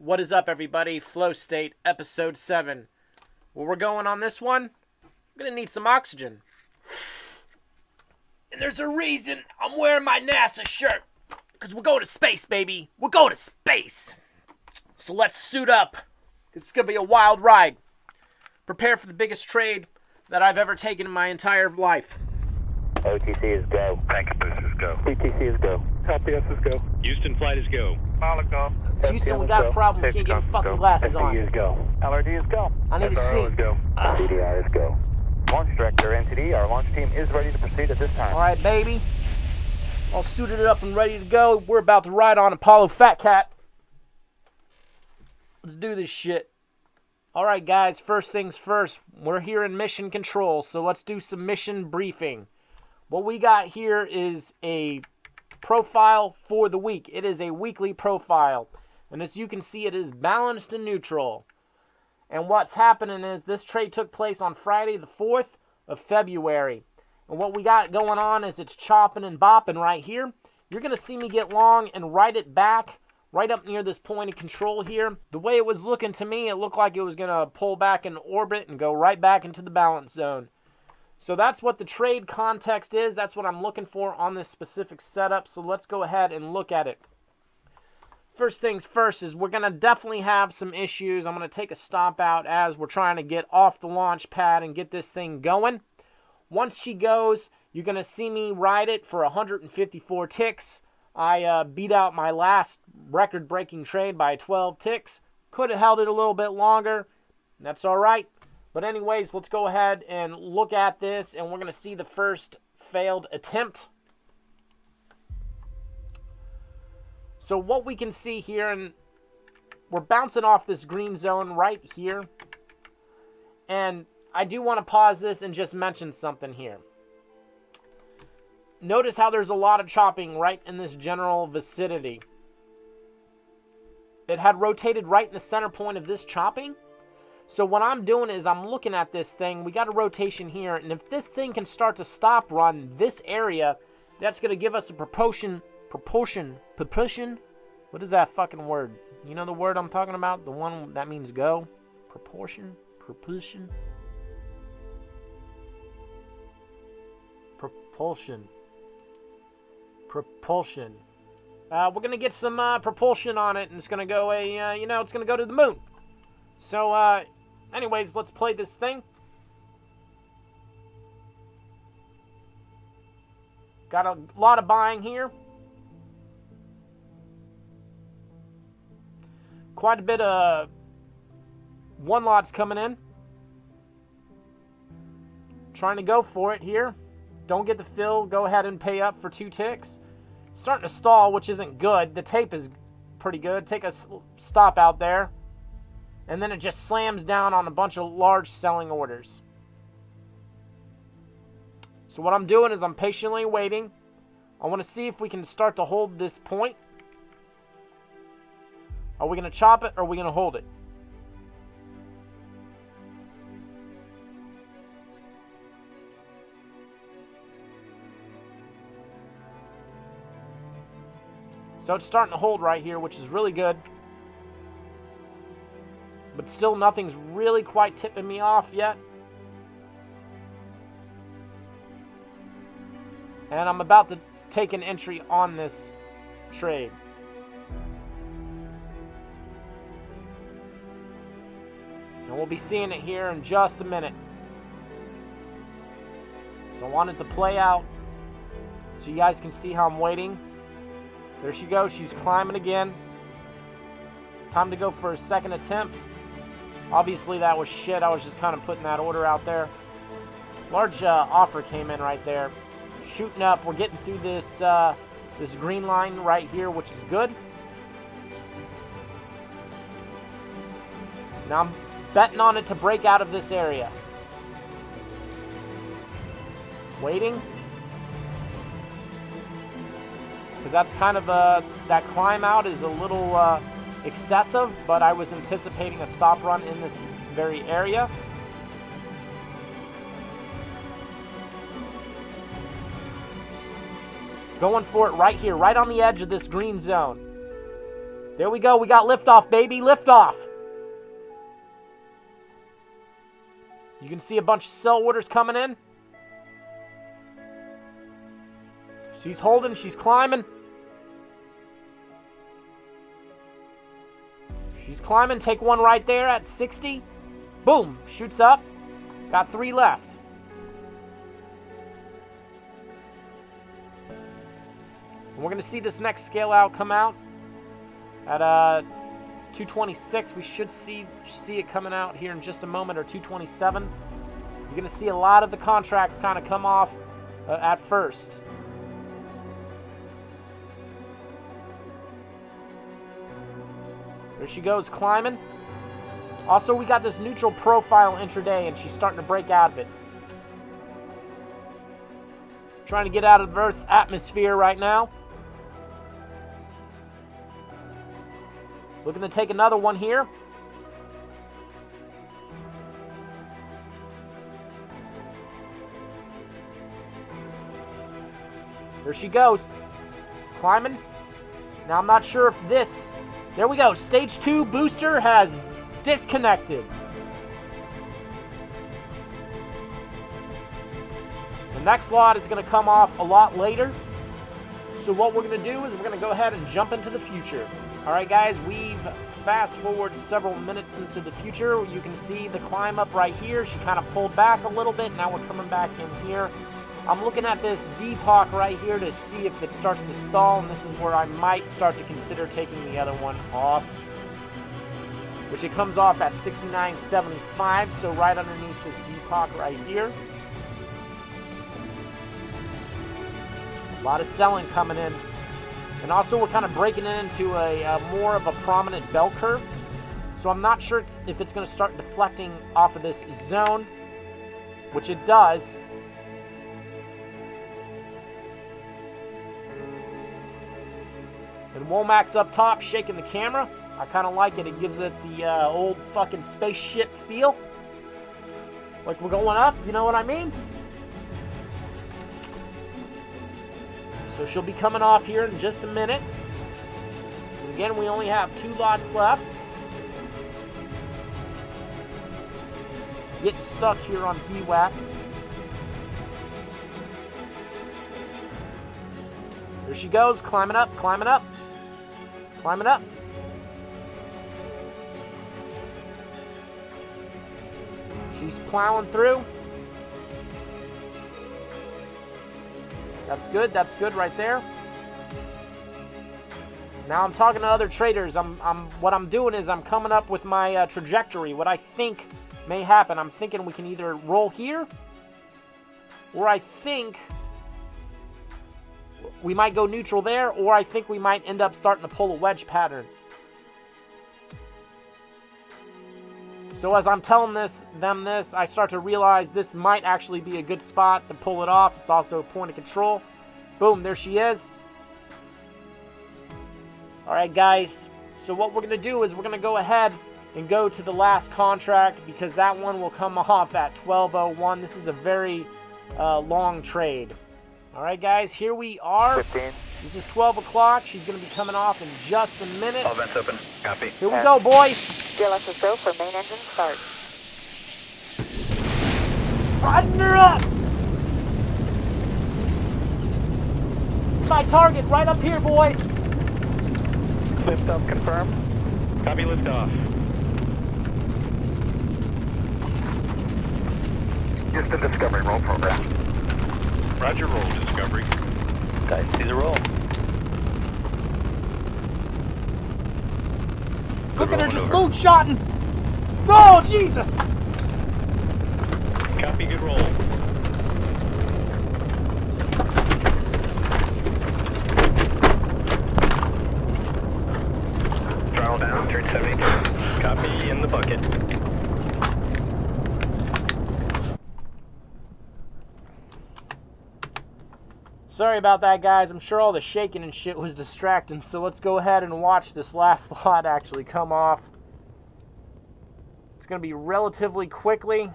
What is up, everybody? Flow State, Episode 7. Where we're going on this one, we're going to need some oxygen. And there's a reason I'm wearing my NASA shirt. Because we're going to space, baby. We're going to space. So let's suit up. Because it's going to be a wild ride. Prepare for the biggest trade that I've ever taken in my entire life. OTC is go. Packet boost is go. PTC is go. LPS is go. Houston flight is go. Molotov. Houston, we got a problem. We can't get fucking glasses on. SCU is go. LRD is go. I need to SRO see. is go. DDR is go. Launch director, NTD, our launch team is ready to proceed at this time. All right, baby. All suited up and ready to go. We're about to ride on Apollo Fat Cat. Let's do this shit. All right, guys. First things first. We're here in mission control, so let's do some mission briefing. What we got here is a profile for the week. It is a weekly profile. And as you can see, it is balanced and neutral. And what's happening is this trade took place on Friday the 4th of February. And what we got going on is it's chopping and bopping right here. You're going to see me get long and ride it back right up near this point of control here. The way it was looking to me, it looked like it was going to pull back in orbit and go right back into the balance zone. So that's what the trade context is. That's what I'm looking for on this specific setup. So let's go ahead and look at it. First things first is we're going to definitely have some issues. I'm going to take a stop out as we're trying to get off the launch pad and get this thing going. Once she goes, you're going to see me ride it for 154 ticks. I beat out my last record-breaking trade by 12 ticks. Could have held it a little bit longer. That's all right. But anyways, let's go ahead and look at this, and we're going to see the first failed attempt. So what we can see here, and we're bouncing off this green zone right here. And I do want to pause this and just mention something here. Notice how there's a lot of chopping right in this general vicinity. It had rotated right in the center point of this chopping. So what I'm doing is I'm looking at this thing. We got a rotation here. And if this thing can start to stop run this area, that's going to give us a propulsion. What is that fucking word? You know the word I'm talking about? The one that means go? Propulsion? Propulsion? Propulsion. Propulsion. We're going to get some propulsion on it, and it's going to go it's going to go to the moon. So, anyways, let's play this thing. Got a lot of buying here. Quite a bit of one lots coming in. Trying to go for it here. Don't get the fill. Go ahead and pay up for 2 ticks. Starting to stall, which isn't good. The tape is pretty good. Take a stop out there. And then it just slams down on a bunch of large selling orders. So what I'm doing is I'm patiently waiting. I want to see if we can start to hold this point. Are we going to chop it or are we going to hold it? So it's starting to hold right here, which is really good. But still nothing's really quite tipping me off yet. And I'm about to take an entry on this trade. And we'll be seeing it here in just a minute. So I want it to play out so you guys can see how I'm waiting. There she goes. She's climbing again. Time to go for a second attempt. Obviously that was shit. I was just kind of putting that order out there. Large offer came in right there. Shooting up. We're getting through this this green line right here, which is good. Now I'm betting on it to break out of this area. Waiting. Because that's kind of that climb out is a little excessive, but I was anticipating a stop run in this very area. Going for it right here, right on the edge of this green zone. There we go. We got liftoff, baby. Liftoff. You can see a bunch of cell orders coming in. She's holding. She's climbing. She's climbing. Take one right there at 60. Boom. Shoots up. Got 3 left. And we're going to see this next scale out come out at 226. We should see it coming out here in just a moment, or 227. You're going to see a lot of the contracts kind of come off at first. There she goes, climbing. Also, we got this neutral profile intraday, and she's starting to break out of it. Trying to get out of the Earth's atmosphere right now. Looking to take another one here. There she goes. Climbing. Now, I'm not sure if this... There we go. Stage 2 booster has disconnected. The next lot is going to come off a lot later. So what we're going to do is we're going to go ahead and jump into the future. All right, guys, we've fast forward several minutes into the future. You can see the climb up right here. She kind of pulled back a little bit. Now we're coming back in here. I'm looking at this VPOC right here to see if it starts to stall, and this is where I might start to consider taking the other one off, which it comes off at 69.75, so right underneath this VPOC right here. A lot of selling coming in. And also we're kind of breaking it into a more of a prominent bell curve. So I'm not sure if it's going to start deflecting off of this zone, which it does. And Womack's up top shaking the camera. I kind of like it. It gives it the old fucking spaceship feel. Like we're going up, you know what I mean? So she'll be coming off here in just a minute. And again, we only have 2 lots left. Getting stuck here on VWAP. There she goes, climbing up, climbing up, climbing up. She's plowing through. That's good right there. Now I'm talking to other traders. What I'm doing is I'm coming up with my trajectory, what I think may happen. I'm thinking we can either roll here, or I think we might go neutral there, or I think we might end up starting to pull a wedge pattern. So as I'm telling them this, I start to realize this might actually be a good spot to pull it off. It's also a point of control. Boom, there she is. All right, guys. So what we're going to do is we're going to go ahead and go to the last contract, because that one will come off at 12:01. This is a very long trade. All right, guys, here we are. 15. This is 12 o'clock. She's going to be coming off in just a minute. All vents open. Copy. Here we go, boys. GLSS go for main engine start. Riding her up. This is my target right up here, boys. Liftoff confirmed. Copy, liftoff. Houston Discovery, roll program. Roger, roll, Discovery. Type C to roll. Look at her just Over. moonshotting. Oh, Jesus. Copy, good roll. Throttle down, turn 72. Copy, in the bucket. Sorry about that, guys. I'm sure all the shaking and shit was distracting, so let's go ahead and watch this last lot actually come off. It's going to be relatively quickly.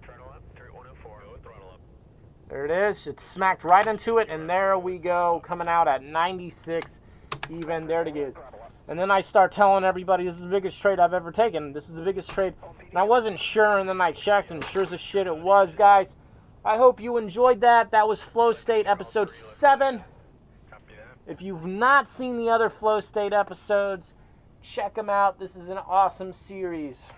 Throttle up, 3104. Go, throttle up. There it is. It smacked right into it, and there we go, coming out at 96 even. There it is. And then I start telling everybody this is the biggest trade I've ever taken. This is the biggest trade. And I wasn't sure, and then I checked, and sure as shit it was, guys. I hope you enjoyed that. That was Flow State episode 7. If you've not seen the other Flow State episodes, check them out. This is an awesome series.